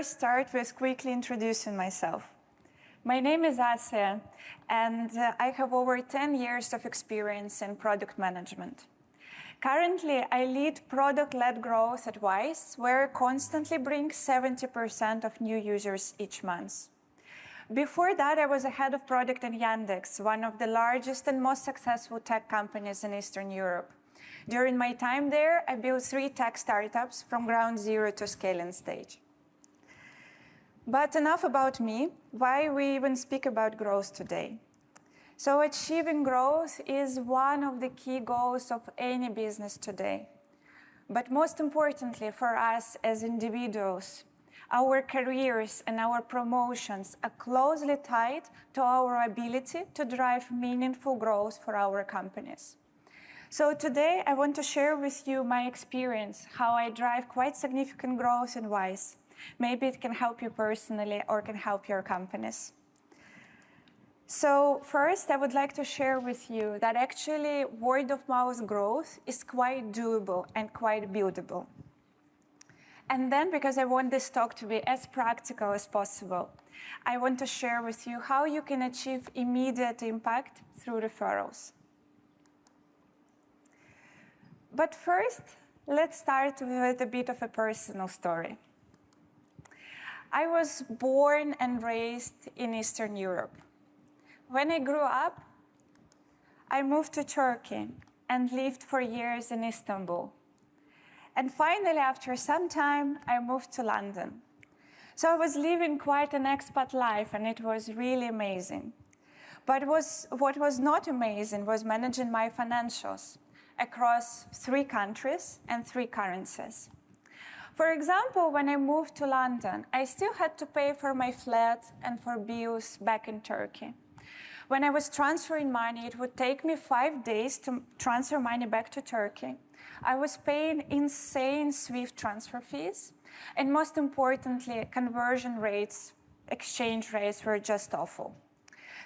first start with quickly introducing myself. My name is Asya, and I have over 10 years of experience in product management. Currently, I lead product-led growth at Wise, where I constantly bring 70% of new users each month. Before that, I was a head of product in Yandex, one of the largest and most successful tech companies in Eastern Europe. During my time there, I built 3 tech startups from ground zero to scaling stage. But enough about me. Why we even speak about growth today? So achieving growth is one of the key goals of any business today. But most importantly for us as individuals, our careers and our promotions are closely tied to our ability to drive meaningful growth for our companies. So today I want to share with you my experience, how I drive quite significant growth in Wise. Maybe it can help you personally or can help your companies. So first, I would like to share with you that actually word-of-mouth growth is quite doable and quite buildable. And then, because I want this talk to be as practical as possible, I want to share with you how you can achieve immediate impact through referrals. But first, let's start with a bit of a personal story. I was born and raised in Eastern Europe. When I grew up, I moved to Turkey and lived for years in Istanbul. And finally, after some time, I moved to London. So I was living quite an expat life, and it was really amazing. But what was not amazing was managing my financials across 3 countries and 3 currencies. For example, when I moved to London, I still had to pay for my flat and for bills back in Turkey. When I was transferring money, it would take me 5 days to transfer money back to Turkey. I was paying insane SWIFT transfer fees. And most importantly, conversion rates, exchange rates were just awful.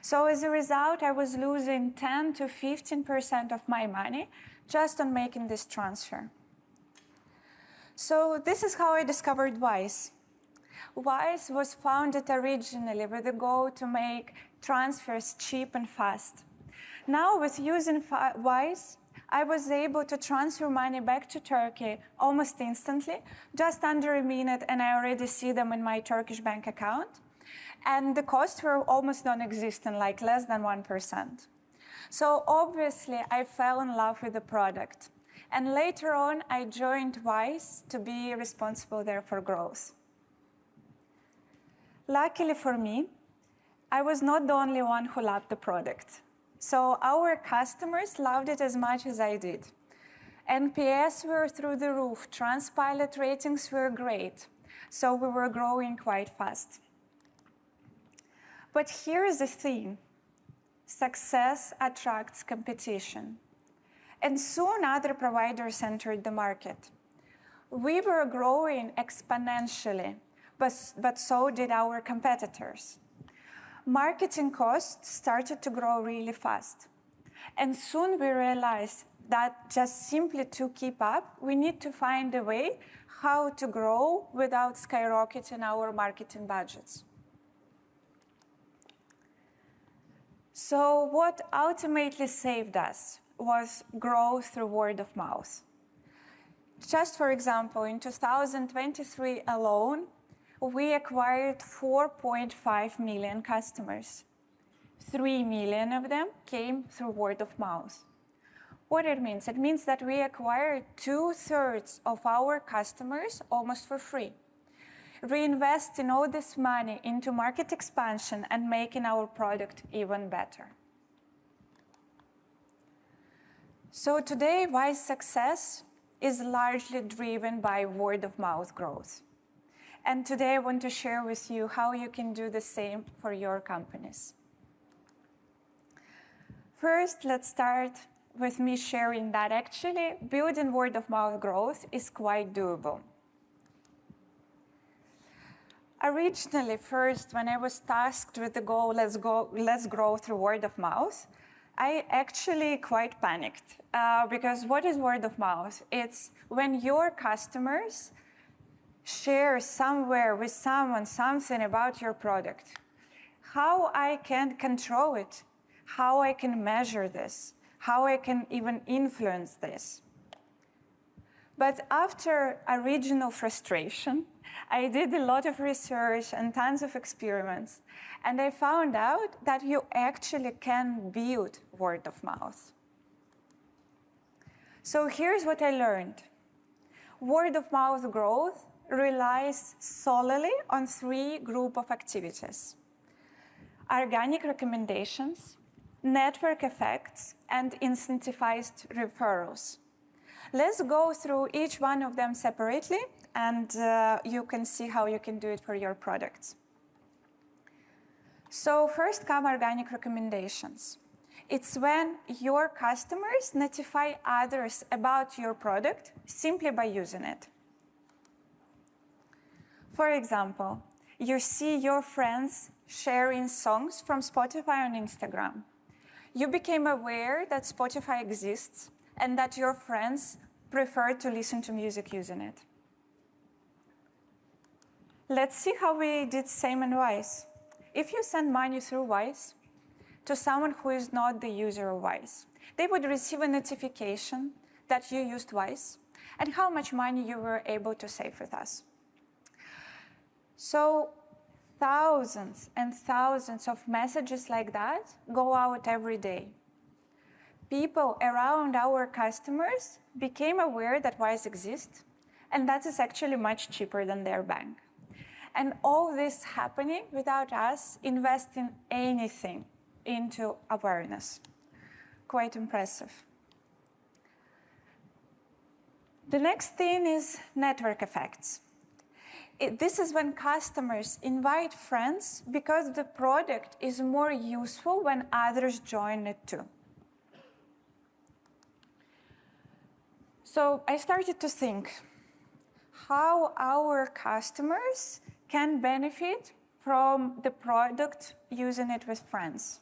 So as a result, I was losing 10 to 15% of my money just on making this transfer. So this is how I discovered Wise. Wise was founded originally with the goal to make transfers cheap and fast. Now, with using Wise, I was able to transfer money back to Turkey almost instantly, just under a minute, and I already see them in my Turkish bank account. And the costs were almost non-existent, like less than 1%. So obviously, I fell in love with the product. And later on, I joined Wise to be responsible there for growth. Luckily for me, I was not the only one who loved the product. So our customers loved it as much as I did. NPS were through the roof. Trustpilot ratings were great. So we were growing quite fast. But here is the thing. Success attracts competition. And soon other providers entered the market. We were growing exponentially, but so did our competitors. Marketing costs started to grow really fast. And soon we realized that just simply to keep up, we need to find a way how to grow without skyrocketing our marketing budgets. So what ultimately saved us was growth through word of mouth. Just for example, in 2023 alone, we acquired 4.5 million customers. 3 million of them came through word of mouth. What it means? It means that we acquired 2/3 of our customers almost for free, reinvesting all this money into market expansion and making our product even better. So today, Wise success is largely driven by word-of-mouth growth. And today I want to share with you how you can do the same for your companies. First, let's start with me sharing that actually building word-of-mouth growth is quite doable. Originally, first, when I was tasked with the goal, let's grow through word of mouth, I actually quite panicked because what is word of mouth? It's when your customers share somewhere with someone something about your product, how I can control it, how I can measure this, how I can even influence this. But after original frustration, I did a lot of research and tons of experiments, and I found out that you actually can build word of mouth. So here's what I learned. Word of mouth growth relies solely on 3 groups of activities: organic recommendations, network effects, and incentivized referrals. Let's go through each one of them separately, and you can see how you can do it for your products. So first come organic recommendations. It's when your customers notify others about your product simply by using it. For example, you see your friends sharing songs from Spotify on Instagram. You became aware that Spotify exists and that your friends prefer to listen to music using it. Let's see how we did same in Wise. If you send money through Wise to someone who is not the user of Wise, they would receive a notification that you used Wise and how much money you were able to save with us. So thousands and thousands of messages like that go out every day. People around our customers became aware that Wise exists, and that is actually much cheaper than their bank. And all this happening without us investing anything into awareness. Quite impressive. The next thing is network effects. This is when customers invite friends because the product is more useful when others join it too. So I started to think how our customers can benefit from the product using it with friends.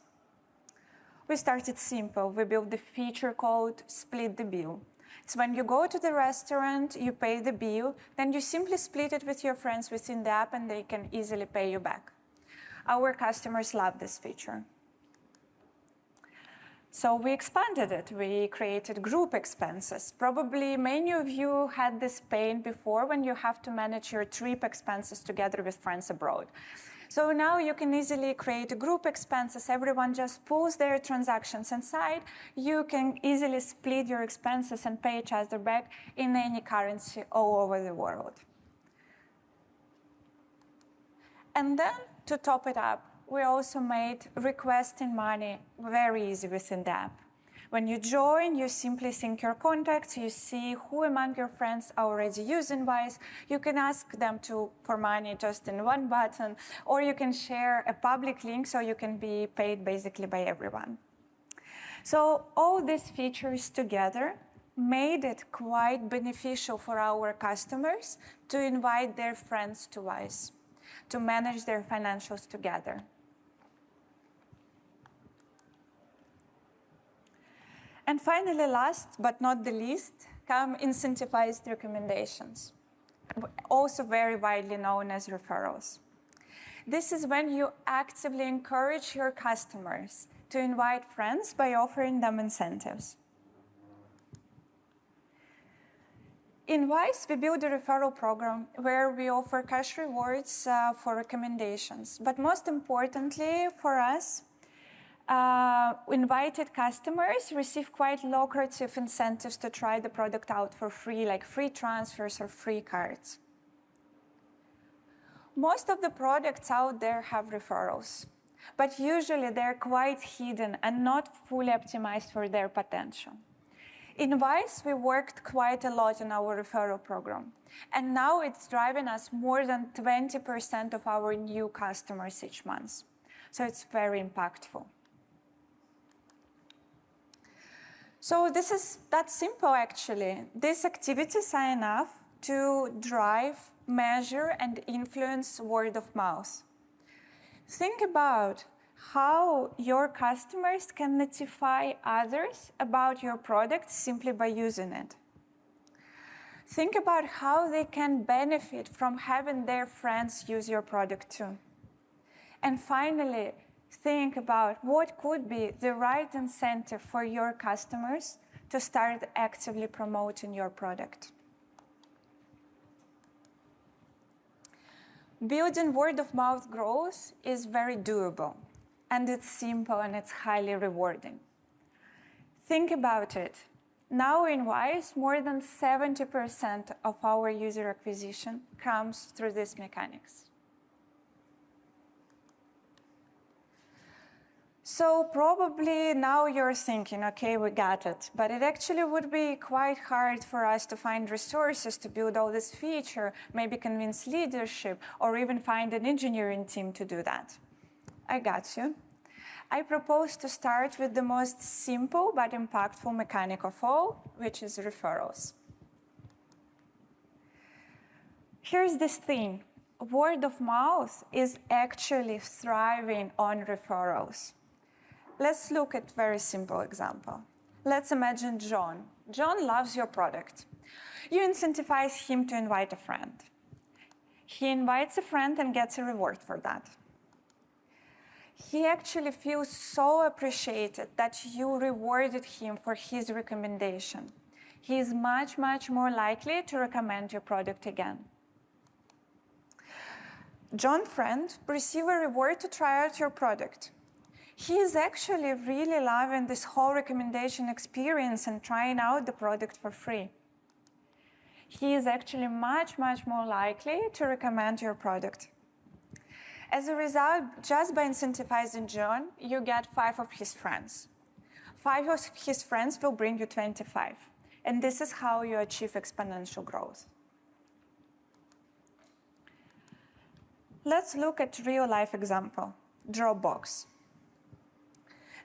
We started simple. We built the feature called Split the Bill. It's when you go to the restaurant, you pay the bill, then you simply split it with your friends within the app and they can easily pay you back. Our customers love this feature. So we expanded it. We created group expenses. Probably many of you had this pain before when you have to manage your trip expenses together with friends abroad. So now you can easily create group expenses. Everyone just pulls their transactions inside. You can easily split your expenses and pay each other back in any currency all over the world. And then to top it up, we also made requesting money very easy within the app. When you join, you simply sync your contacts, you see who among your friends are already using Wise. You can ask them for money just in one button, or you can share a public link so you can be paid basically by everyone. So all these features together made it quite beneficial for our customers to invite their friends to Wise, to manage their financials together. And finally, last but not the least, come incentivized recommendations, also very widely known as referrals. This is when you actively encourage your customers to invite friends by offering them incentives. In Wise, we build a referral program where we offer cash rewards for recommendations. But most importantly for us, invited customers receive quite lucrative incentives to try the product out for free, like free transfers or free cards. Most of the products out there have referrals, but usually they're quite hidden and not fully optimized for their potential. In Wise, we worked quite a lot on our referral program, and now it's driving us more than 20% of our new customers each month. So it's very impactful. So that's simple, actually. These activities are enough to drive, measure, and influence word of mouth. Think about how your customers can notify others about your product simply by using it. Think about how they can benefit from having their friends use your product too. And finally, think about what could be the right incentive for your customers to start actively promoting your product. Building word-of-mouth growth is very doable, and it's simple and it's highly rewarding. Think about it. Now in Wise, more than 70% of our user acquisition comes through these mechanics. So probably now you're thinking, okay, we got it. But it actually would be quite hard for us to find resources to build all this feature, maybe convince leadership, or even find an engineering team to do that. I got you. I propose to start with the most simple but impactful mechanic of all, which is referrals. Here's this thing. Word of mouth is actually thriving on referrals. Let's look at a very simple example. Let's imagine John. John loves your product. You incentivize him to invite a friend. He invites a friend and gets a reward for that. He actually feels so appreciated that you rewarded him for his recommendation. He is much, much more likely to recommend your product again. John's friend receives a reward to try out your product. He is actually really loving this whole recommendation experience and trying out the product for free. He is actually much, much more likely to recommend your product. As a result, just by incentivizing John, you get 5 of his friends. 5 of his friends will bring you 25. And this is how you achieve exponential growth. Let's look at a real-life example, Dropbox.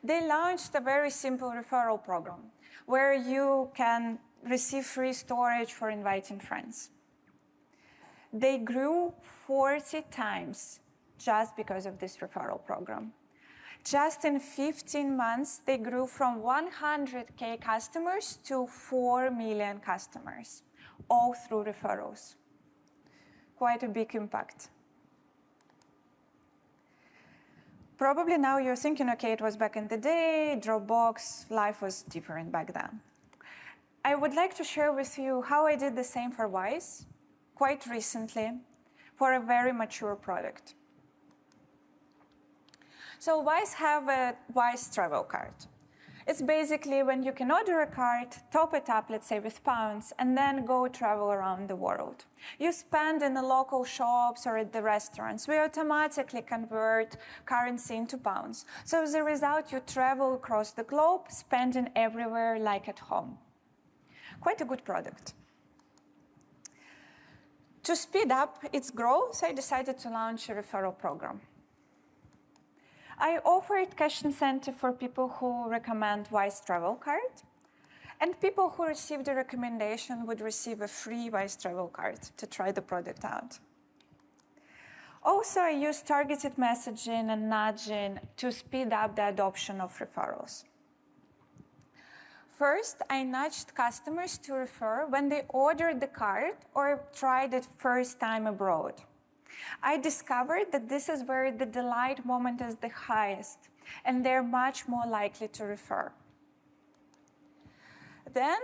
They launched a very simple referral program where you can receive free storage for inviting friends. They grew 40 times just because of this referral program. Just in 15 months, they grew from 100K customers to 4 million customers, all through referrals. Quite a big impact. Probably now you're thinking, okay, it was back in the day, Dropbox, life was different back then. I would like to share with you how I did the same for Wise, quite recently, for a very mature product. So Wise have a Wise travel card. It's basically when you can order a card, top it up, let's say with pounds, and then go travel around the world. You spend in the local shops or at the restaurants. We automatically convert currency into pounds. So as a result, you travel across the globe, spending everywhere like at home. Quite a good product. To speed up its growth, I decided to launch a referral program. I offered cash incentive for people who recommend Wise travel card, and people who received the recommendation would receive a free Wise travel card to try the product out. Also, I used targeted messaging and nudging to speed up the adoption of referrals. First, I nudged customers to refer when they ordered the card or tried it first time abroad. I discovered that this is where the delight moment is the highest, and they're much more likely to refer. Then,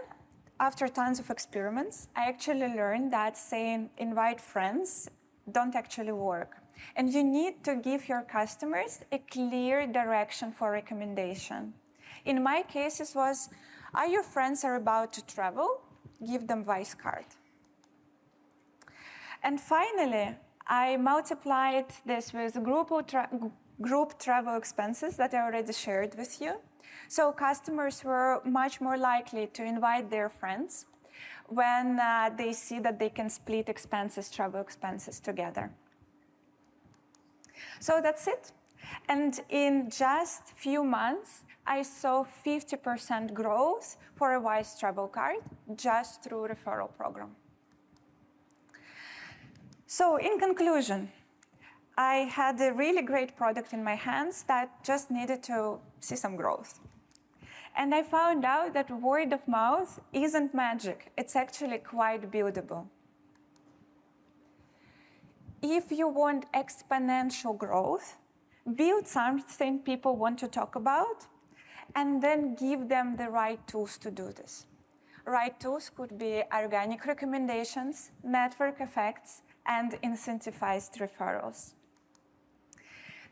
after tons of experiments, I actually learned that saying invite friends don't actually work. And you need to give your customers a clear direction for recommendation. In my case, it was, are your friends are about to travel? Give them Wise card. And finally, I multiplied this with group travel expenses that I already shared with you. So customers were much more likely to invite their friends when they see that they can split expenses, travel expenses together. So that's it. And in just a few months, I saw 50% growth for a Wise travel card just through referral program. So in conclusion, I had a really great product in my hands that just needed to see some growth. And I found out that word of mouth isn't magic. It's actually quite buildable. If you want exponential growth, build something people want to talk about, and then give them the right tools to do this. Right tools could be organic recommendations, network effects, and incentivized referrals.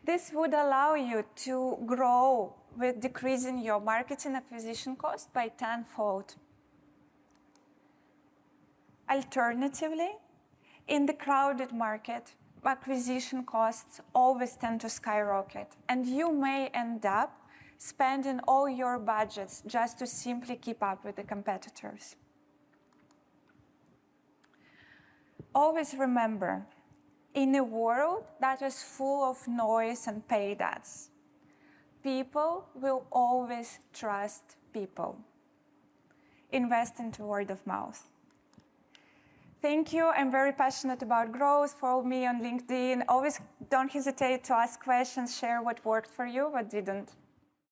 This would allow you to grow with decreasing your marketing acquisition cost by tenfold. Alternatively, in the crowded market, acquisition costs always tend to skyrocket, and you may end up spending all your budgets just to simply keep up with the competitors. Always remember, in a world that is full of noise and paid ads, people will always trust people. Invest into word of mouth. Thank you. I'm very passionate about growth. Follow me on LinkedIn. Always don't hesitate to ask questions, share what worked for you, what didn't.